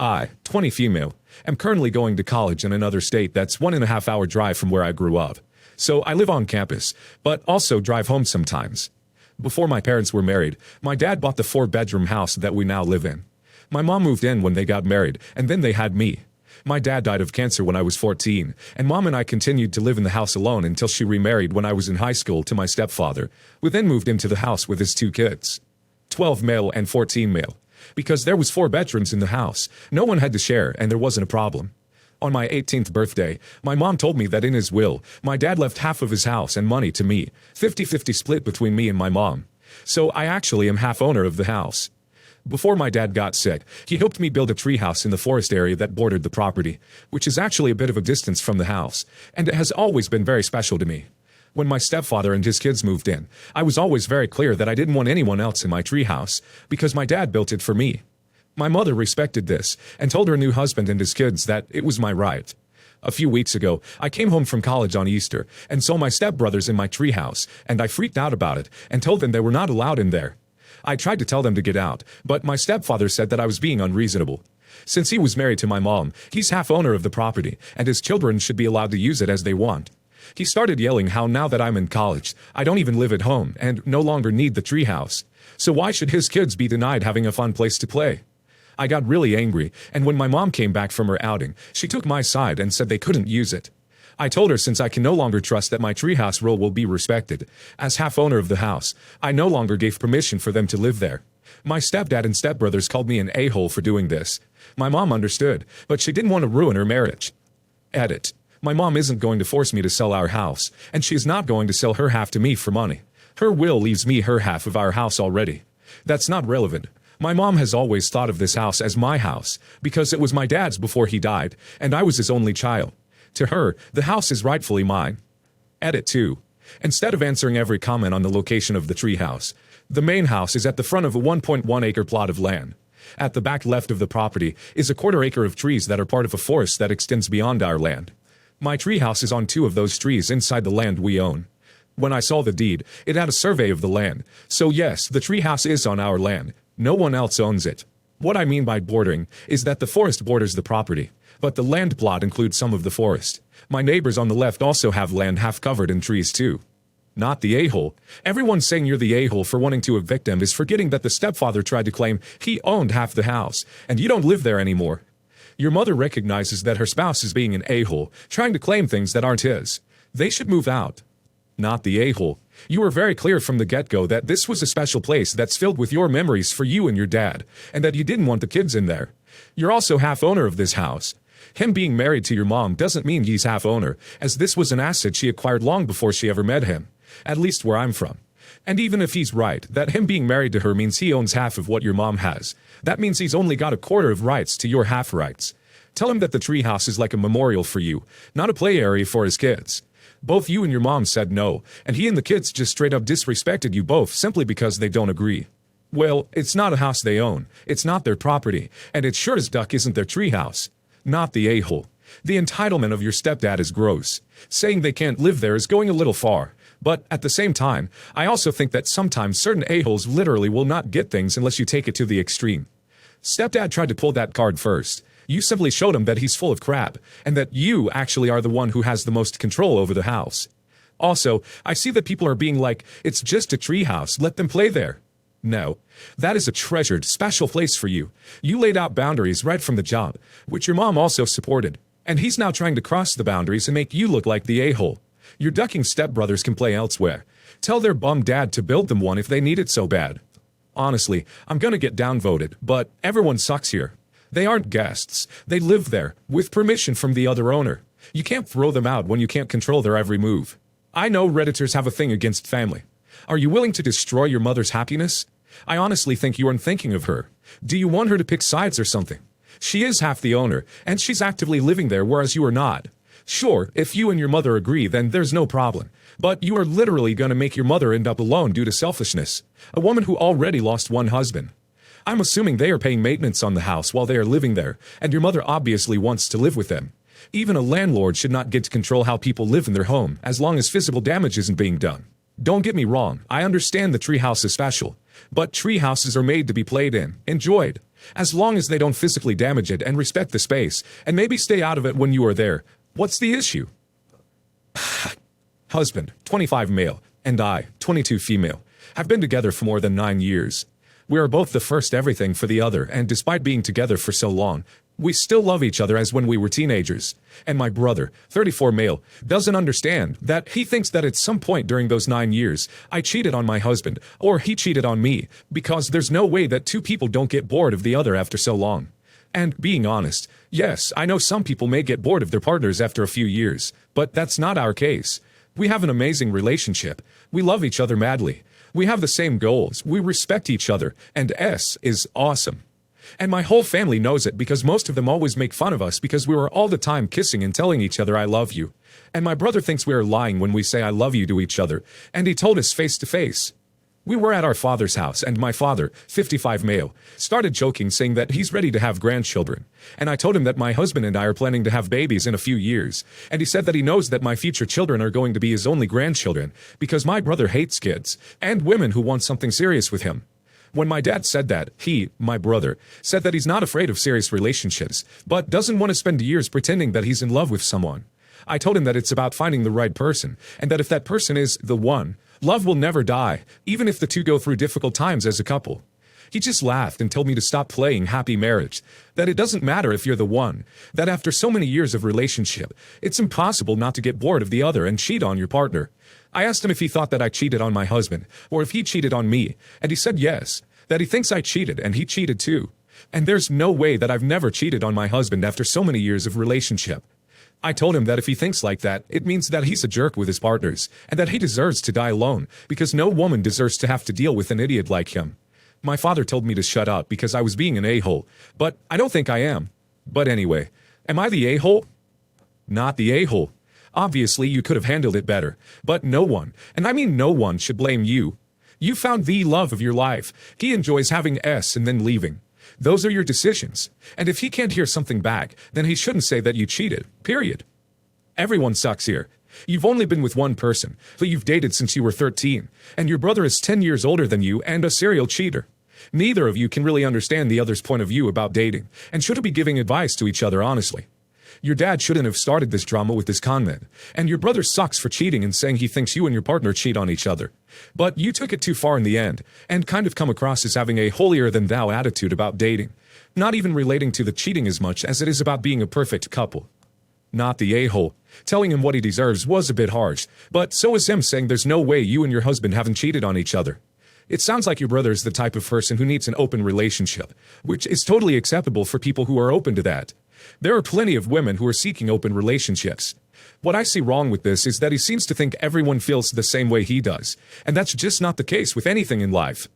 I, 20 female, am currently going to college in another state that's 1.5 hour drive from where I grew up. So I live on campus, but also drive home sometimes. Before my parents were married, my dad bought the 4-bedroom house that we now live in. My mom moved in when they got married, and then they had me. My dad died of cancer when I was 14, and Mom and I continued to live in the house alone until she remarried when I was in high school to my stepfather, who then moved into the house with his 2 kids. 12 male and 14 male. Because there was 4 bedrooms in the house, no one had to share and there wasn't a problem. On my 18th birthday, my mom told me that in his will, my dad left half of his house and money to me, 50-50 split between me and my mom. So I actually am half owner of the house. Before my dad got sick, he helped me build a treehouse in the forest area that bordered the property, which is actually a bit of a distance from the house, and it has always been very special to me. When my stepfather and his kids moved in, I was always very clear that I didn't want anyone else in my treehouse, because my dad built it for me. My mother respected this, and told her new husband and his kids that it was my right. A few weeks ago, I came home from college on Easter, and saw my stepbrothers in my treehouse, and I freaked out about it, and told them they were not allowed in there. I tried to tell them to get out, but my stepfather said that I was being unreasonable. Since he was married to my mom, he's half owner of the property, and his children should be allowed to use it as they want. He started yelling how now that I'm in college, I don't even live at home and no longer need the treehouse. So why should his kids be denied having a fun place to play? I got really angry, and when my mom came back from her outing, she took my side and said they couldn't use it. I told her since I can no longer trust that my treehouse rule will be respected, as half owner of the house, I no longer gave permission for them to live there. My stepdad and stepbrothers called me an a-hole for doing this. My mom understood, but she didn't want to ruin her marriage. Edit. My mom isn't going to force me to sell our house, and she is not going to sell her half to me for money. Her will leaves me her half of our house already. That's not relevant. My mom has always thought of this house as my house, because it was my dad's before he died, and I was his only child. To her, the house is rightfully mine. Edit 2. Instead of answering every comment on the location of the treehouse, the main house is at the front of a 1.1 acre plot of land. At the back left of the property is a 1/4 acre of trees that are part of a forest that extends beyond our land. My treehouse is on 2 of those trees inside the land we own. When I saw the deed, it had a survey of the land. So yes, the treehouse is on our land. No one else owns it. What I mean by bordering is that the forest borders the property, but the land plot includes some of the forest. My neighbors on the left also have land half covered in trees too. Not the a-hole. Everyone saying you're the a-hole for wanting to evict him is forgetting that the stepfather tried to claim he owned half the house, and you don't live there anymore. Your mother recognizes that her spouse is being an a-hole, trying to claim things that aren't his. They should move out. Not the a-hole. You were very clear from the get-go that this was a special place that's filled with your memories for you and your dad, and that you didn't want the kids in there. You're also half owner of this house. Him being married to your mom doesn't mean he's half owner, as this was an asset she acquired long before she ever met him, at least where I'm from. And even if he's right, that him being married to her means he owns half of what your mom has, that means he's only got 1/4 of rights to your half rights. Tell him that the treehouse is like a memorial for you, not a play area for his kids. Both you and your mom said no, and he and the kids just straight up disrespected you both simply because they don't agree. Well, it's not a house they own, it's not their property, and it sure as duck isn't their treehouse. Not the a-hole. The entitlement of your stepdad is gross. Saying they can't live there is going a little far. But at the same time, I also think that sometimes certain a-holes literally will not get things unless you take it to the extreme. Stepdad tried to pull that card first. You simply showed him that he's full of crap, and that you actually are the one who has the most control over the house. Also, I see that people are being like, it's just a treehouse, let them play there. No, that is a treasured, special place for you. You laid out boundaries right from the jump, which your mom also supported. And he's now trying to cross the boundaries and make you look like the a-hole. Your ducking stepbrothers can play elsewhere. Tell their bum dad to build them one if they need it so bad. Honestly, I'm gonna get downvoted, but everyone sucks here. They aren't guests. They live there, with permission from the other owner. You can't throw them out when you can't control their every move. I know Redditors have a thing against family. Are you willing to destroy your mother's happiness? I honestly think you aren't thinking of her. Do you want her to pick sides or something? She is half the owner, and she's actively living there whereas you are not. Sure, if you and your mother agree, then there's no problem. But you are literally gonna make your mother end up alone due to selfishness. A woman who already lost one husband. I'm assuming they are paying maintenance on the house while they are living there, and your mother obviously wants to live with them. Even a landlord should not get to control how people live in their home, as long as physical damage isn't being done. Don't get me wrong, I understand the treehouse is special, but treehouses are made to be played in, enjoyed. As long as they don't physically damage it and respect the space, and maybe stay out of it when you are there. What's the issue? Husband, 25 male, and I, 22 female, have been together for more than 9 years. We are both the first everything for the other, and despite being together for so long, we still love each other as when we were teenagers. And my brother, 34 male, doesn't understand that he thinks that at some point during those 9 years, I cheated on my husband, or he cheated on me, because there's no way that two people don't get bored of the other after so long. And being honest, yes, I know some people may get bored of their partners after a few years, but that's not our case. We have an amazing relationship. We love each other madly. We have the same goals. We respect each other, and S is awesome. And my whole family knows it because most of them always make fun of us because we were all the time kissing and telling each other I love you. And my brother thinks we are lying when we say I love you to each other, and he told us face to face. We were at our father's house, and my father, 55 male, started joking saying that he's ready to have grandchildren. And I told him that my husband and I are planning to have babies in a few years, and he said that he knows that my future children are going to be his only grandchildren because my brother hates kids and women who want something serious with him. When my dad said that, he, my brother, said that he's not afraid of serious relationships, but doesn't want to spend years pretending that he's in love with someone. I told him that it's about finding the right person, and that if that person is the one, love will never die, even if the two go through difficult times as a couple. He just laughed and told me to stop playing happy marriage, that it doesn't matter if you're the one, that after so many years of relationship, it's impossible not to get bored of the other and cheat on your partner. I asked him if he thought that I cheated on my husband, or if he cheated on me, and he said yes, that he thinks I cheated and he cheated too. And there's no way that I've never cheated on my husband after so many years of relationship. I told him that if he thinks like that, it means that he's a jerk with his partners, and that he deserves to die alone, because no woman deserves to have to deal with an idiot like him. My father told me to shut up because I was being an a-hole, but I don't think I am. But anyway, am I the a-hole? Not the a-hole. Obviously, you could have handled it better, but no one, and I mean no one, should blame you. You found the love of your life. He enjoys having S and then leaving. Those are your decisions. And if he can't hear something back, then he shouldn't say that you cheated, period. Everyone sucks here. You've only been with one person, but you've dated since you were 13, and your brother is 10 years older than you and a serial cheater. Neither of you can really understand the other's point of view about dating, and shouldn't be giving advice to each other honestly. Your dad shouldn't have started this drama with this comment, and your brother sucks for cheating and saying he thinks you and your partner cheat on each other. But you took it too far in the end, and kind of come across as having a holier-than-thou attitude about dating, not even relating to the cheating as much as it is about being a perfect couple. Not the a-hole. Telling him what he deserves was a bit harsh, but so is him saying there's no way you and your husband haven't cheated on each other. It sounds like your brother is the type of person who needs an open relationship, which is totally acceptable for people who are open to that. There are plenty of women who are seeking open relationships. What I see wrong with this is that he seems to think everyone feels the same way he does, and that's just not the case with anything in life.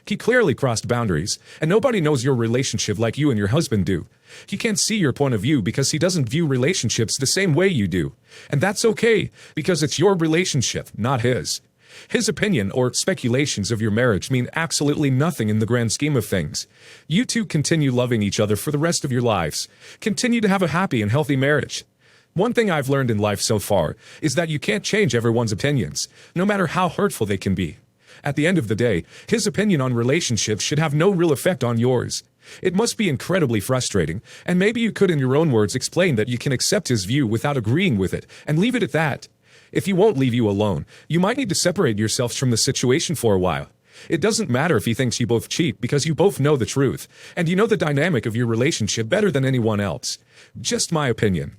He clearly crossed boundaries, and nobody knows your relationship like you and your husband do. He can't see your point of view because he doesn't view relationships the same way you do. And that's okay, because it's your relationship, not his. His opinion or speculations of your marriage mean absolutely nothing in the grand scheme of things. You two continue loving each other for the rest of your lives. Continue to have a happy and healthy marriage. One thing I've learned in life so far is that you can't change everyone's opinions, no matter how hurtful they can be. At the end of the day, his opinion on relationships should have no real effect on yours. It must be incredibly frustrating, and maybe you could in your own words explain that you can accept his view without agreeing with it, and leave it at that. If he won't leave you alone, you might need to separate yourselves from the situation for a while. It doesn't matter if he thinks you both cheat because you both know the truth, and you know the dynamic of your relationship better than anyone else. Just my opinion.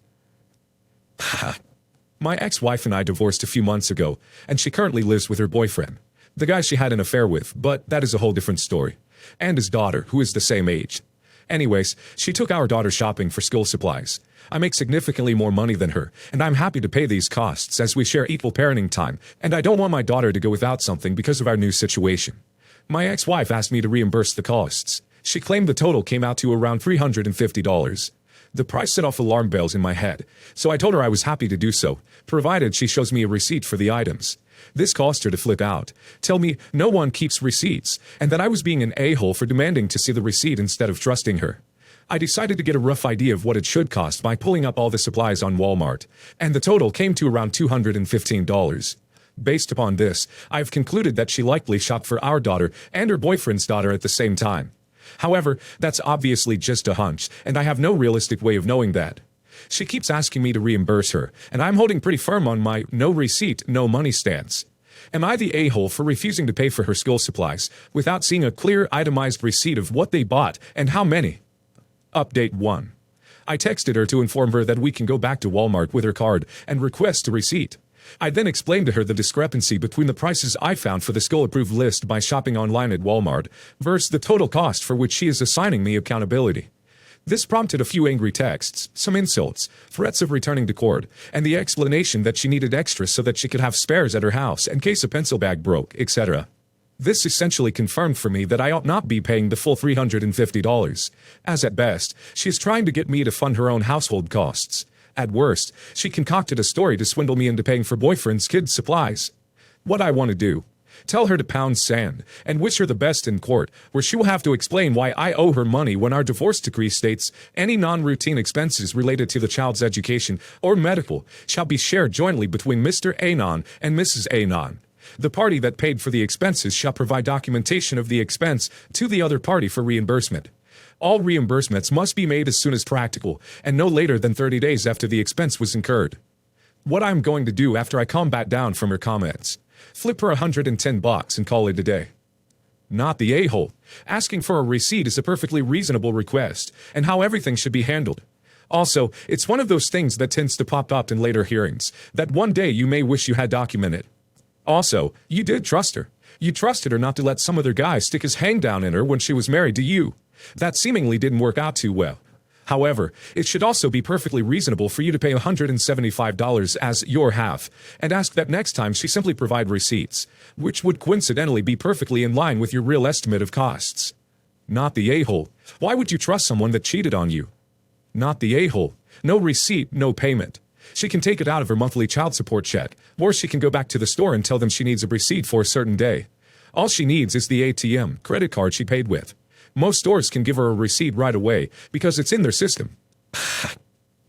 My ex-wife and I divorced a few months ago, and she currently lives with her boyfriend, the guy she had an affair with, but that is a whole different story, and his daughter, who is the same age. Anyways, she took our daughter shopping for school supplies. I make significantly more money than her, and I'm happy to pay these costs as we share equal parenting time, and I don't want my daughter to go without something because of our new situation. My ex-wife asked me to reimburse the costs. She claimed the total came out to around $350. The price set off alarm bells in my head, so I told her I was happy to do so, provided she shows me a receipt for the items. This caused her to flip out, tell me no one keeps receipts, and that I was being an a-hole for demanding to see the receipt instead of trusting her. I decided to get a rough idea of what it should cost by pulling up all the supplies on Walmart, and the total came to around $215. Based upon this, I've concluded that she likely shopped for our daughter and her boyfriend's daughter at the same time. However, that's obviously just a hunch, and I have no realistic way of knowing that. She keeps asking me to reimburse her, and I'm holding pretty firm on my no receipt, no money stance. Am I the a-hole for refusing to pay for her school supplies without seeing a clear, itemized receipt of what they bought and how many? Update 1. I texted her to inform her that we can go back to Walmart with her card and request a receipt. I then explained to her the discrepancy between the prices I found for the school-approved list by shopping online at Walmart versus the total cost for which she is assigning me accountability. This prompted a few angry texts, some insults, threats of returning to court, and the explanation that she needed extras so that she could have spares at her house in case a pencil bag broke, etc. This essentially confirmed for me that I ought not be paying the full $350, as at best, she is trying to get me to fund her own household costs. At worst, she concocted a story to swindle me into paying for boyfriend's kids' supplies. What I want to do? Tell her to pound sand, and wish her the best in court, where she will have to explain why I owe her money when our divorce decree states any non-routine expenses related to the child's education or medical shall be shared jointly between Mr. Anon and Mrs. Anon. The party that paid for the expenses shall provide documentation of the expense to the other party for reimbursement. All reimbursements must be made as soon as practical, and no later than 30 days after the expense was incurred. What I'm going to do after I calm back down from her comments: flip her $110 and call it a day. Not the a-hole. Asking for a receipt is a perfectly reasonable request, and how everything should be handled. Also, it's one of those things that tends to pop up in later hearings, that one day you may wish you had documented. Also, you did trust her. You trusted her not to let some other guy stick his hang down in her when she was married to you. That seemingly didn't work out too well. However, it should also be perfectly reasonable for you to pay $175 as your half, and ask that next time she simply provide receipts, which would coincidentally be perfectly in line with your real estimate of costs. Not the a-hole. Why would you trust someone that cheated on you? Not the a-hole. No receipt, no payment. She can take it out of her monthly child support check, or she can go back to the store and tell them she needs a receipt for a certain day. All she needs is the ATM credit card she paid with. Most stores can give her a receipt right away because it's in their system.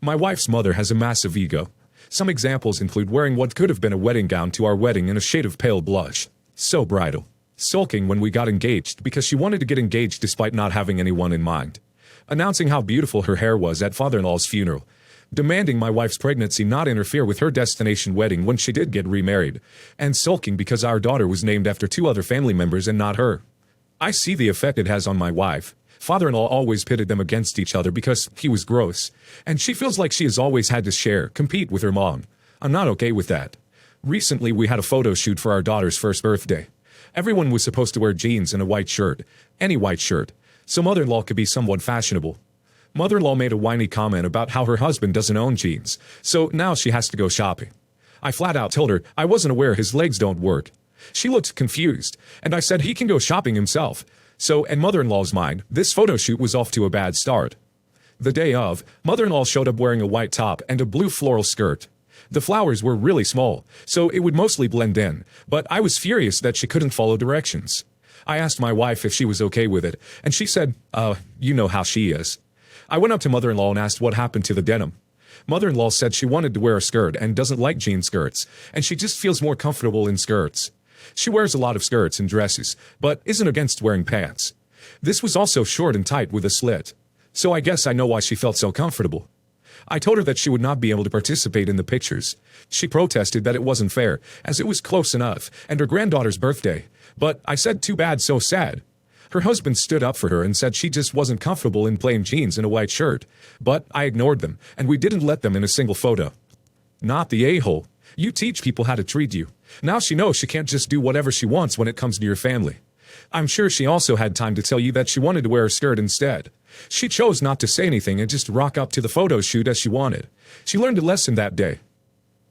My wife's mother has a massive ego. Some examples include wearing what could have been a wedding gown to our wedding in a shade of pale blush. So bridal. Sulking when we got engaged because she wanted to get engaged despite not having anyone in mind. Announcing how beautiful her hair was at father-in-law's funeral. Demanding my wife's pregnancy not interfere with her destination wedding when she did get remarried. And sulking because our daughter was named after 2 other family members and not her. I see the effect it has on my wife. Father-in-law always pitted them against each other because he was gross, and she feels like she has always had to compete with her mom. I'm not okay with that. Recently, we had a photo shoot for our daughter's first birthday. Everyone was supposed to wear jeans and a white shirt, any white shirt, so mother-in-law could be somewhat fashionable. Mother-in-law made a whiny comment about how her husband doesn't own jeans, so now she has to go shopping. I flat out told her I wasn't aware his legs don't work. She looked confused, and I said he can go shopping himself. So, in mother-in-law's mind, this photo shoot was off to a bad start. The day of, mother-in-law showed up wearing a white top and a blue floral skirt. The flowers were really small, so it would mostly blend in, but I was furious that she couldn't follow directions. I asked my wife if she was okay with it, and she said, you know how she is. I went up to mother-in-law and asked what happened to the denim. Mother-in-law said she wanted to wear a skirt and doesn't like jean skirts, and she just feels more comfortable in skirts. She wears a lot of skirts and dresses, but isn't against wearing pants. This was also short and tight with a slit. So I guess I know why she felt so comfortable. I told her that she would not be able to participate in the pictures. She protested that it wasn't fair, as it was close enough, and her granddaughter's birthday. But I said too bad, so sad. Her husband stood up for her and said she just wasn't comfortable in plain jeans and a white shirt. But I ignored them, and we didn't let them in a single photo. Not the a-hole. You teach people how to treat you. Now she knows she can't just do whatever she wants when it comes to your family. I'm sure she also had time to tell you that she wanted to wear a skirt instead. She chose not to say anything and just rock up to the photo shoot as she wanted. She learned a lesson that day.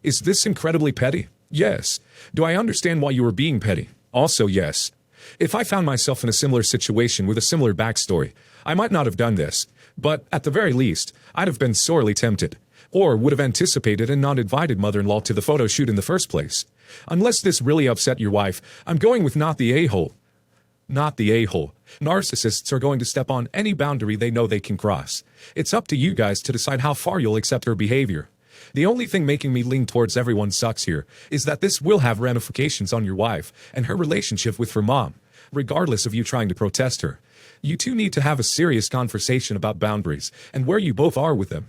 Is this incredibly petty? Yes. Do I understand why you were being petty? Also yes. If I found myself in a similar situation with a similar backstory, I might not have done this, but at the very least, I'd have been sorely tempted, or would have anticipated and not invited mother-in-law to the photo shoot in the first place. Unless this really upset your wife, I'm going with not the a-hole. Not the a-hole. Narcissists are going to step on any boundary they know they can cross. It's up to you guys to decide how far you'll accept her behavior. The only thing making me lean towards everyone sucks here is that this will have ramifications on your wife and her relationship with her mom, regardless of you trying to protest her. You two need to have a serious conversation about boundaries and where you both are with them.